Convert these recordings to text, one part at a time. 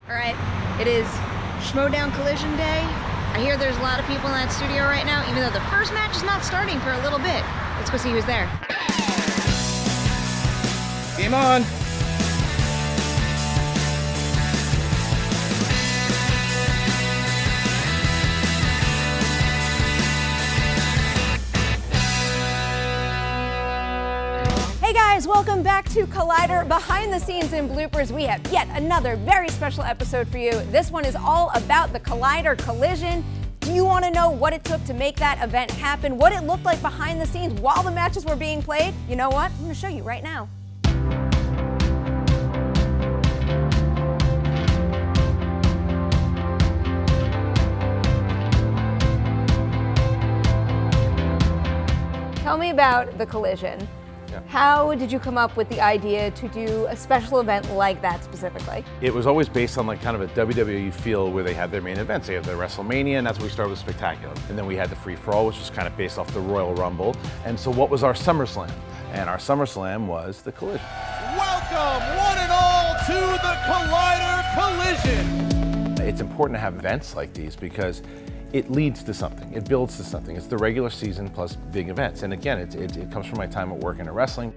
All right, it is Schmoedown Collision Day. I hear there's a lot of people in that studio right now, even though the first match is not starting for a little bit. Let's go see who's there. Game on. Hey guys, welcome back to Collider. Behind the scenes in Bloopers, we have yet another very special episode for you. This one is all about the Collider Collision. Do you want to know what it took to make that event happen? What it looked like behind the scenes while the matches were being played? You know what? I'm going to show you right now. Tell me about the Collision. How did you come up with the idea to do a special event like that specifically? It was always based on like kind of a WWE feel where they had their main events. They had their WrestleMania, and that's where we started with Spectacular. And then we had the Free For All, which was kind of based off the Royal Rumble. And so what was our SummerSlam? And our SummerSlam was the Collision. Welcome, one and all, to the Collider Collision. It's important to have events like these because it leads to something, it builds to something. It's the regular season plus big events. And again, it comes from my time at working at wrestling.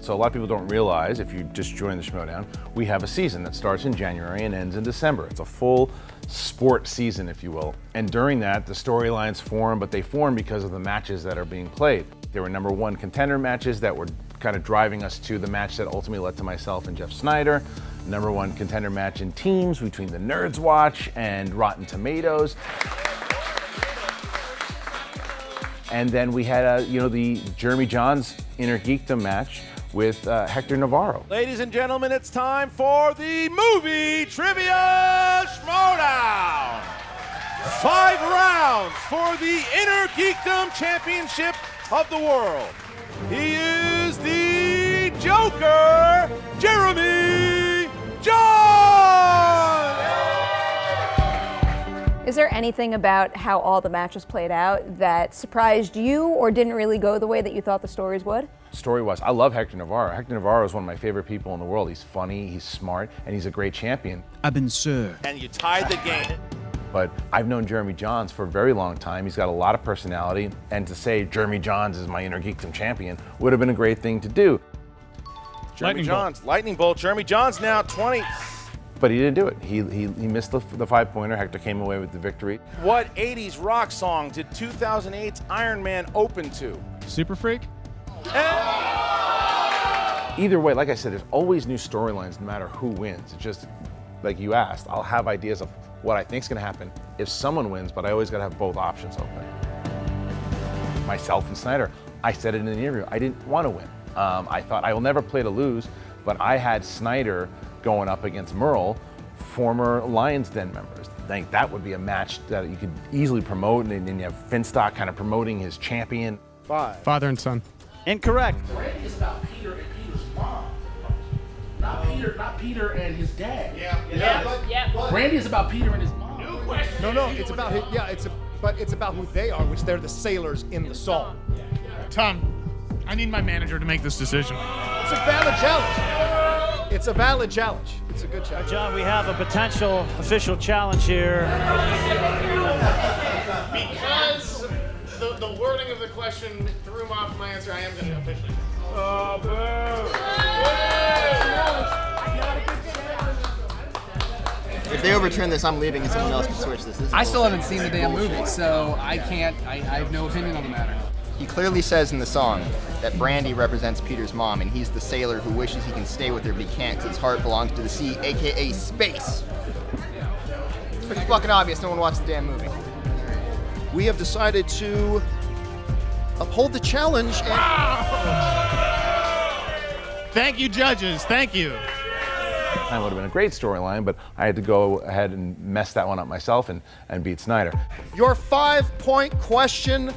So a lot of people don't realize, if you just join the Schmoedown, we have a season that starts in January and ends in December. It's a full sport season, if you will. And during that, the storylines form, but they form because of the matches that are being played. There were number one contender matches that were kind of driving us to the match that ultimately led to myself and Jeff Snyder. Number one contender match in teams between the Nerds Watch and Rotten Tomatoes. And then we had the Jeremy Jahns Inner Geekdom match with Hector Navarro. Ladies and gentlemen, it's time for the movie trivia Schmoedown. 5 rounds for the Inner Geekdom Championship of the world. He is the Joker, Jeremy Jahns! Is there anything about how all the matches played out that surprised you or didn't really go the way that you thought the stories would? Story-wise, I love Hector Navarro. Hector Navarro is one of my favorite people in the world. He's funny, he's smart, and he's a great champion. I've been served. And you tied the game. But I've known Jeremy Jahns for a very long time. He's got a lot of personality, and to say Jeremy Jahns is my Inner Geekdom champion would have been a great thing to do. Jeremy Jahns, Lightning Bolt. Jeremy Jahns now 20. But he didn't do it. He missed the 5-pointer. Hector came away with the victory. What 80s rock song did 2008's Iron Man open to? Super Freak? Either way, like I said, there's always new storylines no matter who wins. It's just, like you asked, I'll have ideas of what I think is going to happen if someone wins, but I always got to have both options open. Myself and Snyder, I said it in the interview, I didn't want to win. I thought I will never play to lose, but I had Snyder going up against Merle, former Lions Den members. I think that would be a match that you could easily promote, and then you have Finstock kind of promoting his champion. 5. Father and son. Incorrect. Brandy is about Peter and Peter's mom. Not Peter and his dad. Yeah. Brandy is about Peter and his mom. New question. No, it's about his, but it's about who they are, which they're the sailors in the song. Tom, I need my manager to make this decision. It's a valid challenge. It's a valid challenge. It's a good challenge. John, we have a potential official challenge here. Because the wording of the question threw him off my answer, I am going to officially. If they overturn this, I'm leaving and someone else can switch this. I still haven't seen the damn movie, so I have no opinion on the matter. He clearly says in the song that Brandy represents Peter's mom, and he's the sailor who wishes he can stay with her, but he can't because his heart belongs to the sea, aka space. It's pretty fucking obvious. No one watched the damn movie. We have decided to uphold the challenge and... Thank you, judges. Thank you. That would have been a great storyline, but I had to go ahead and mess that one up myself and beat Snyder. Your 5-point question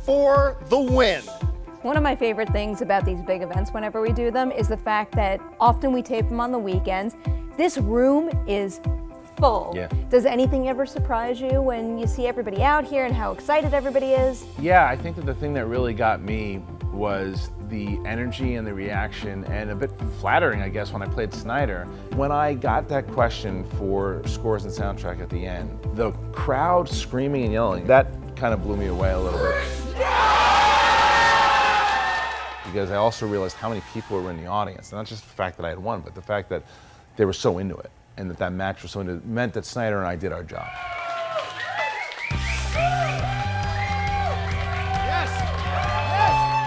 for the win. One of my favorite things about these big events whenever we do them is the fact that often we tape them on the weekends. This room is full. Yeah. Does anything ever surprise you when you see everybody out here and how excited everybody is? Yeah, I think that the thing that really got me was the energy and the reaction, and a bit flattering, I guess, when I played Snyder. When I got that question for scores and soundtrack at the end, the crowd screaming and yelling, that kind of blew me away a little bit. Because I also realized how many people were in the audience. Not just the fact that I had won, but the fact that they were so into it, and that match was so into it, meant that Snyder and I did our job.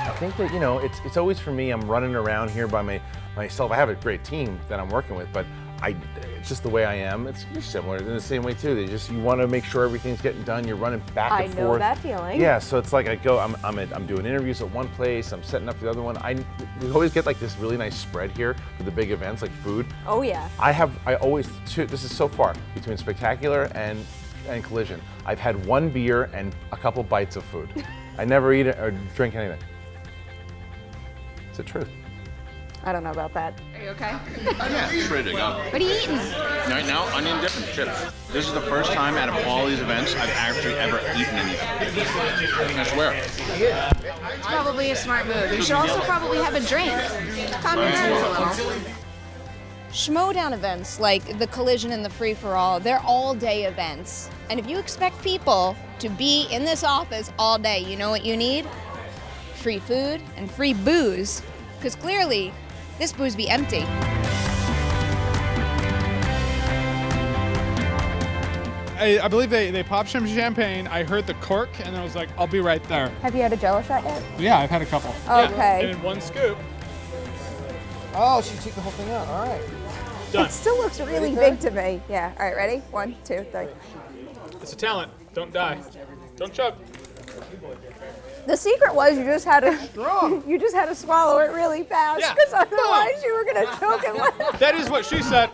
I think that, you know, it's always for me, I'm running around here by myself. I have a great team that I'm working with, but it's just the way I am. You're similar in the same way too. You want to make sure everything's getting done. You're running back and forth. I know that feeling. Yeah, so it's like I'm doing interviews at one place, I'm setting up the other one. We always get like this really nice spread here for the big events like food. Oh yeah. This is so far between Spectacular and Collision. I've had one beer and a couple bites of food. I never eat or drink anything. It's the truth. I don't know about that. Are you okay? Yeah, it's ready to go. What are you eating? Right now, onion dip and chips. This is the first time out of all these events I've actually ever eaten anything. I swear. It's probably a smart move. You should also probably have a drink. Calm your nerves a little. Schmoedown events like the Collision and the Free-for-All, they're all-day events. And if you expect people to be in this office all day, you know what you need? Free food and free booze. Because clearly, this booze be empty. I believe they popped some champagne. I heard the cork, and then I was like, I'll be right there. Have you had a Jello shot yet? Yeah, I've had a couple. Okay. Yeah. And in one scoop. Oh, she took the whole thing out. All right. Done. It still looks really big to me. Yeah. All right, ready? 1, 2, 3. It's a talent. Don't die. Don't choke. The secret was you just had to swallow it really fast, Yeah. because otherwise you were gonna choke and laugh. That is what she said.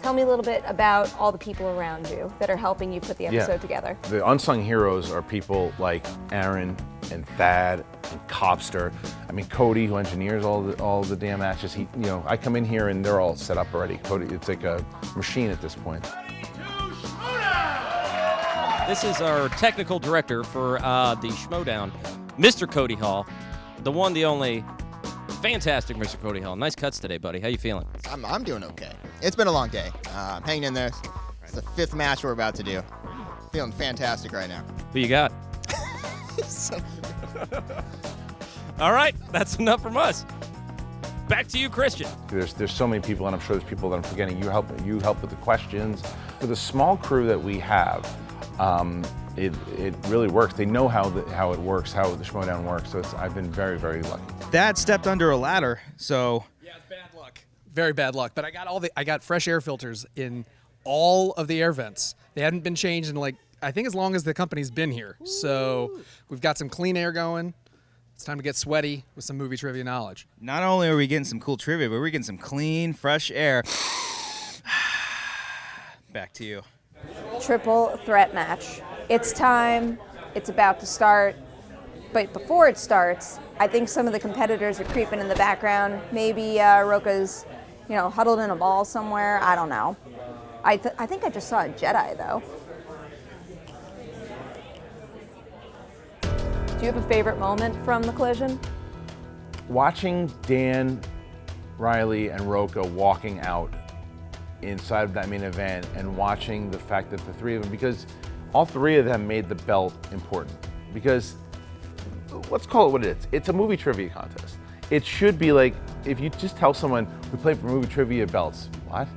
Tell me a little bit about all the people around you that are helping you put the episode together. The unsung heroes are people like Aaron and Thad and Copster. I mean, Cody, who engineers all the damn matches. I come in here and they're all set up already. Cody, it's like a machine at this point. This is our technical director for the Schmoedown, Mr. Cody Hall, the one, the only, fantastic Mr. Cody Hall. Nice cuts today, buddy. How you feeling? I'm doing okay. It's been a long day. I'm hanging in there. It's the 5th match we're about to do. Feeling fantastic right now. Who you got? All right, that's enough from us. Back to you, Kristian. There's so many people, and I'm sure there's people that I'm forgetting. You help with the questions. For the small crew that we have, it really works. They know how it works, how the Schmoedown works. So I've been very, very lucky. Dad stepped under a ladder, so yeah, it's bad luck. Very bad luck. But I got fresh air filters in all of the air vents. They hadn't been changed in I think as long as the company's been here. So we've got some clean air going. It's time to get sweaty with some movie trivia knowledge. not only are we getting some cool trivia, but we're getting some clean, fresh air. Back to you. Triple threat match. It's time. It's about to start. But before it starts, I think some of the competitors are creeping in the background. Maybe Rocha's, huddled in a ball somewhere. I don't know. I think I just saw a Jedi, though. Do you have a favorite moment from the Collision? Watching Dan, Riley, and Rocha walking out inside of that main event and watching the fact that the three of them, because all three of them made the belt important. Because, let's call it what it is. It's a movie trivia contest. It should be like, if you just tell someone, we play for movie trivia belts, what?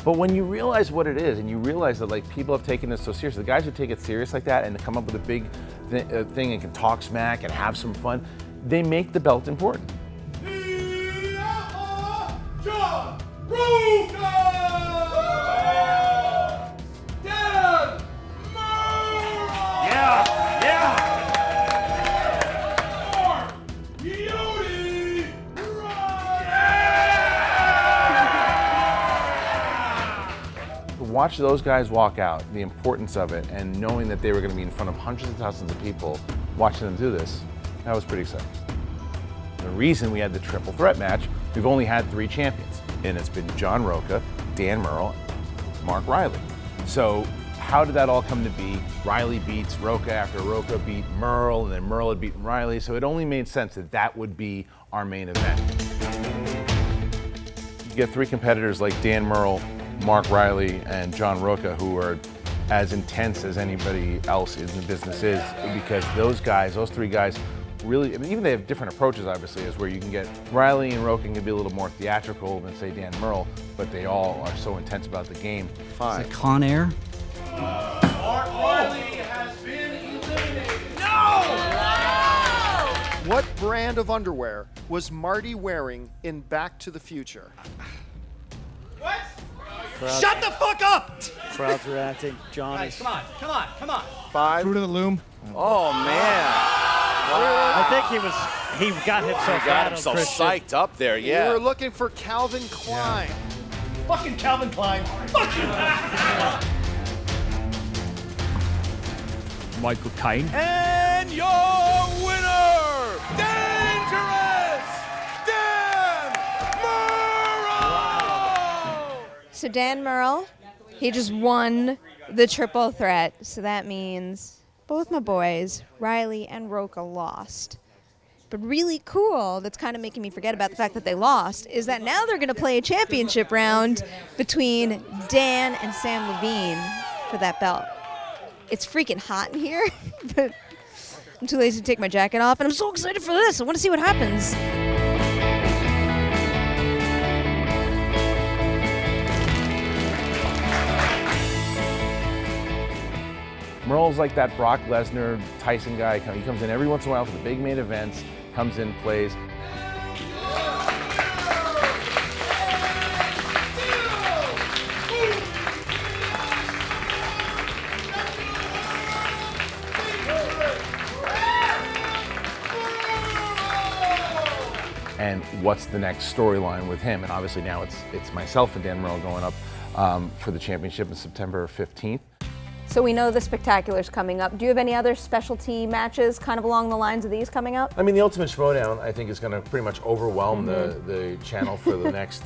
But when you realize what it is, and you realize that people have taken this so seriously, the guys who take it serious like that and come up with a big thing and can talk smack and have some fun, they make the belt important. The Outlaw, John Rocha! Dan Murray! Yeah! Watch those guys walk out, the importance of it, and knowing that they were going to be in front of hundreds of thousands of people watching them do this, that was pretty exciting. The reason we had the triple threat match, we've only had 3 champions, and it's been John Rocha, Dan Murray, Mark Riley. So how did that all come to be? Riley beats Rocha after Rocha beat Merle, and then Merle had beaten Riley, so it only made sense that that would be our main event. You get three competitors like Dan Merle, Mark Riley, and John Rocha, who are as intense as anybody else in the business is, because those three guys, really, I mean, even they have different approaches, obviously, as where you can get Riley and Rocha can be a little more theatrical than, say, Dan Merle, but they all are so intense about the game. Is it Con Air? Mark Riley has been eliminated. What brand of underwear was Marty wearing in Back to the Future? What? Shut the fuck up! Crowd's reacting. John Guys, is... come on. 5. Fruit of the Loom. Oh, man. I think he got himself psyched up there, We were looking for Calvin Klein. Fucking Calvin Klein. Fuck you! Michael Caine. And your winner, Dangerous Dan Murrow! So Dan Merle, he just won the triple threat. So that means both my boys, Riley and Rocha, lost. But really cool, that's kind of making me forget about the fact that they lost, is that now they're going to play a championship round between Dan and Sam Levine for that belt. It's freaking hot in here, but I'm too lazy to take my jacket off, and I'm so excited for this. I want to see what happens. Merle's like that Brock Lesnar, Tyson guy. He comes in every once in a while for the big main events, comes in, plays. And what's the next storyline with him? And obviously now it's myself and Dan Merle going up for the championship on September 15th. So we know the Spectacular's coming up. Do you have any other specialty matches kind of along the lines of these coming up? I mean, the Ultimate Schmoedown, I think, is going to pretty much overwhelm the channel for the next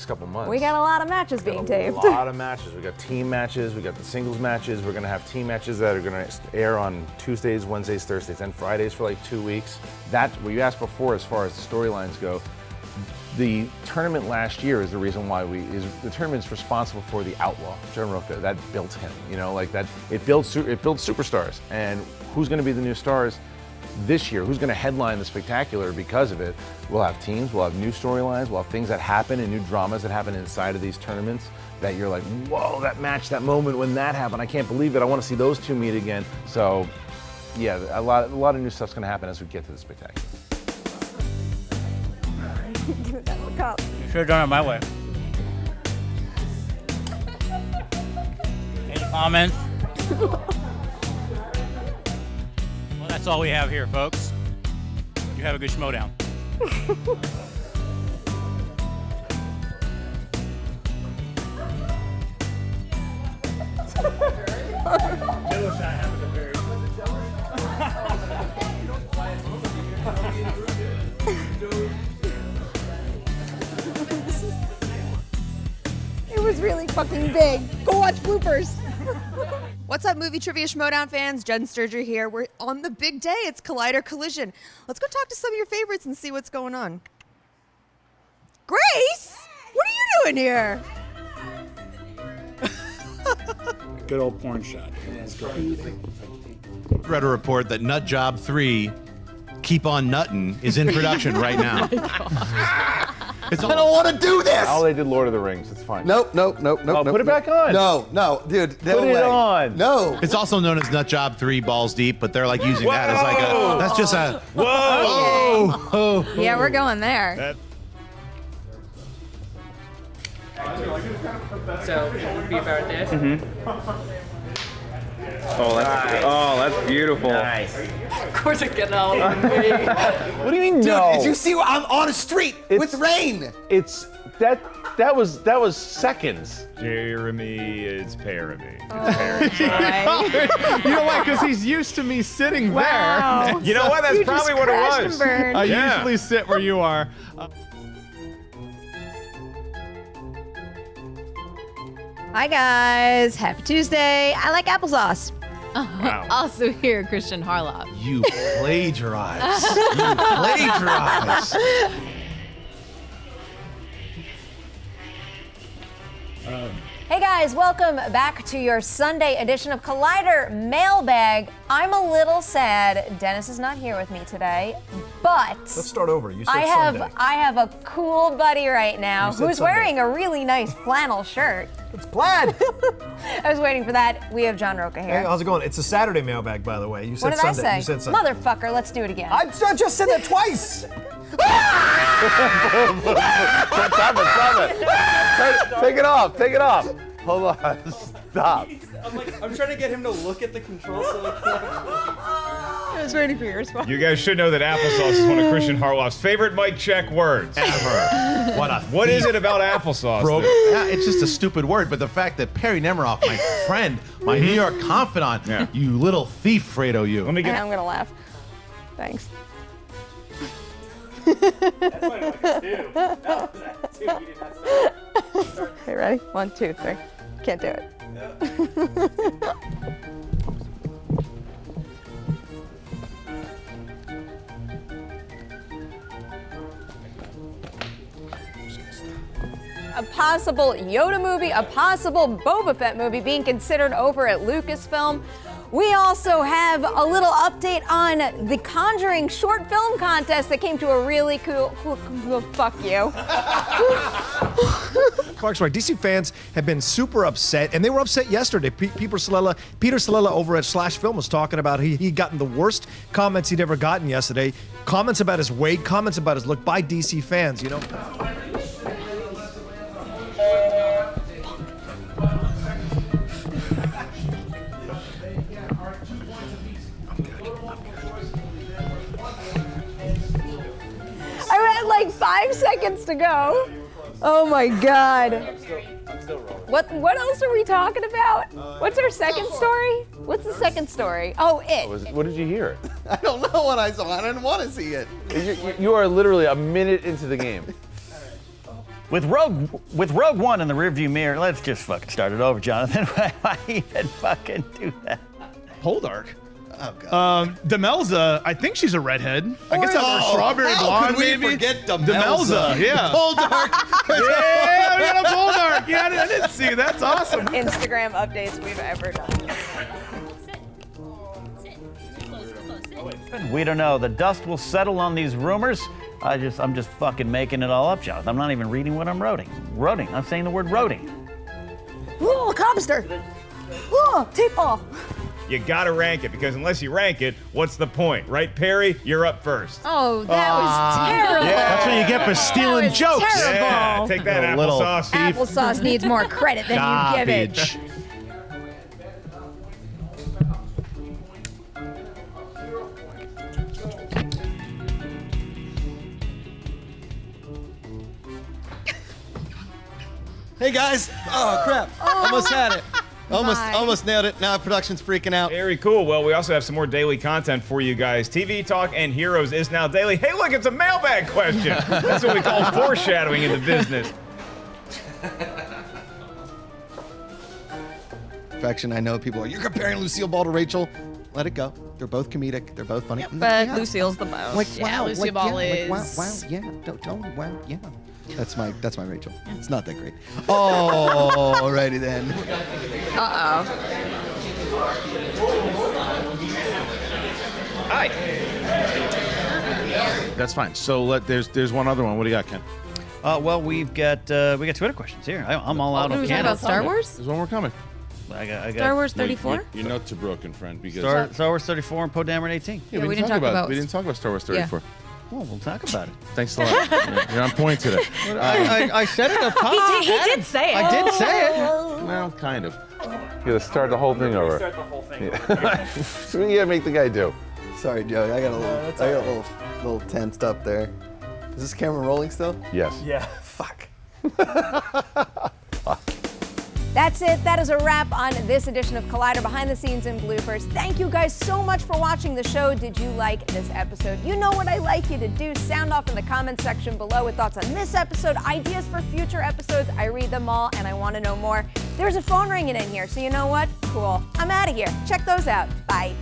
couple months. We got a lot of matches being taped. A lot of matches. We got team matches. We got the singles matches. We're going to have team matches that are going to air on Tuesdays, Wednesdays, Thursdays, and Fridays for like 2 weeks. That's what you asked before as far as the storylines go. The tournament last year is the reason why the tournament's responsible for the Outlaw, John Rocha. That built him, you know, like that. It builds superstars, and who's going to be the new stars this year? Who's going to headline the Spectacular because of it? We'll have teams, we'll have new storylines, we'll have things that happen and new dramas that happen inside of these tournaments that you're like, whoa, that match, that moment when that happened, I can't believe it. I want to see those two meet again. So, yeah, a lot of new stuff's going to happen as we get to the Spectacular. Give it that look up. You should have done it my way. Any comments? Well, that's all we have here, folks. You have a good Schmoedown. It was really fucking big. Go watch Bloopers. What's up, Movie Trivia Schmoedown fans? Jen Sturger here. We're on the big day. It's Collider Collision. Let's go talk to some of your favorites and see what's going on. Grace, what are you doing here? Good old porn shot. That's great. Read a report that Nut Job 3, Keep on Nuttin', is in production right now. I don't want to do this. Oh, they did Lord of the Rings. It's fine. Nope. Oh, put it back on. No, dude. Put it on. No. It's also known as Nut Job 3 Balls Deep, but they're like using that as like a. That's just a. Whoa. Yeah, we're going there. So, be about this. Oh, that's beautiful. Nice. Of course, it get all over me. What do you mean Dude, no? did you see? I'm on a street with rain. It's that was seconds. Jeremy is Perri. You know why? Because he's used to me sitting Wow. there. You know what? That's You probably just what it crashed was. and burned. I Yeah. usually sit where you are. Hi guys, happy Tuesday. I like applesauce. Wow. Also here, Kristian Harloff. You plagiarize. You plagiarize. Hey guys, welcome back to your Sunday edition of Collider Mailbag. I'm a little sad Dennis is not here with me today, but Let's start over. You said I have Sunday. a cool buddy right now You said who's Sunday. wearing a really nice flannel shirt. It's plaid. I was waiting for that. We have John Rocha here. Hey, how's it going? It's a Saturday mailbag, by the way. You said What did Sunday. I say? You said Sunday. Motherfucker, let's do it again. I just said that twice. Stop it. Take it off. Take it off. Hold on. Stop. I'm trying to get him to look at the control so I I was waiting for your response. You guys should know that applesauce is one of Kristian Harloff's favorite mic check words Ever. What is it about applesauce? Bro, that- yeah, it's just a stupid word, but the fact that Perri Nemiroff, my friend, my New York confidant, you little thief, Fredo, you. Let me get. I'm gonna laugh. Thanks. Okay, ready? 1, 2, 3. Can't do it. A possible Yoda movie, a possible Boba Fett movie being considered over at Lucasfilm. We also have a little update on the Conjuring short film contest that came to a really cool fuck you. Clark's right. DC fans have been super upset, and they were upset yesterday. Peter Salella over at Slash Film was talking about he'd gotten the worst comments he'd ever gotten yesterday. Comments about his weight, comments about his look by DC fans, you know. I had like 5 seconds to go. Oh my God. I'm still rolling. What else are we talking about? What's our second story? What's the second story? Oh, it. What did you hear? I don't know what I saw. I didn't want to see it. You are literally a minute into the game. With Rogue One in the rearview mirror, let's just fucking start it over, Jonathan. Why even fucking do that? Poldark. Oh, God. Demelza, I think she's a redhead. I guess that's a strawberry how blonde, could we maybe. forget Demelza? Yeah. Poldark. Yeah, we got a Poldark. Yeah, I didn't see. That's awesome. Instagram updates we've ever done. We don't know. The dust will settle on these rumors. I'm just fucking making it all up, Jonathan. I'm not even reading what I'm writing. I'm saying the word roading. Oh, cobster. Oh, tape ball. You gotta rank it because unless you rank it, what's the point, right, Perry? You're up first. Oh, that was terrible. Yeah. That's what you get for stealing was jokes. terrible. Yeah, take that You little applesauce. thief. Applesauce needs more credit than you give it. Garbage. Hey guys! Oh crap! Almost had it. Almost nailed it. Now production's freaking out. Very cool. Well, we also have some more daily content for you guys. TV Talk and Heroes is now daily. Hey, look, it's a mailbag question. That's what we call foreshadowing in the business. Perfection. I know people are. You're comparing Lucille Ball to Rachel. Let it go. They're both comedic. They're both funny. But Lucille's the most. Like Yeah, wow, Lucille like, Ball yeah, is. like, wow, yeah, totally, wow, yeah. That's my Rachel. It's not that great. Oh, alrighty then. Uh-oh. Hi. That's fine. So there's one other one. What do you got, Ken? Well, we got Twitter questions here. I'm all out Are of we talking Canada. about Star Wars? There's one more coming. I got Star Wars 34? Your notes are broken, friend. Because Star Wars 34 and Poe Dameron 18. Yeah, we didn't talk about. We didn't talk about Star Wars 34. Well, we'll talk about it. Thanks a lot. You're on point today. I said it up top. He did say it. I did say it. Well, kind of. You gotta start the whole thing over. Start the whole thing What do you gotta make the guy do? Sorry, Joey. I got a little tensed up there. Is this camera rolling still? Yes. Yeah. Fuck. That That's it. That is a wrap on this edition of Collider Behind the Scenes and Bloopers. Thank you guys so much for watching the show. Did you like this episode? You know what I like you to do. Sound off in the comments section below with thoughts on this episode, ideas for future episodes. I read them all and I want to know more. There's a phone ringing in here, so you know what? Cool. I'm out of here. Check those out. Bye.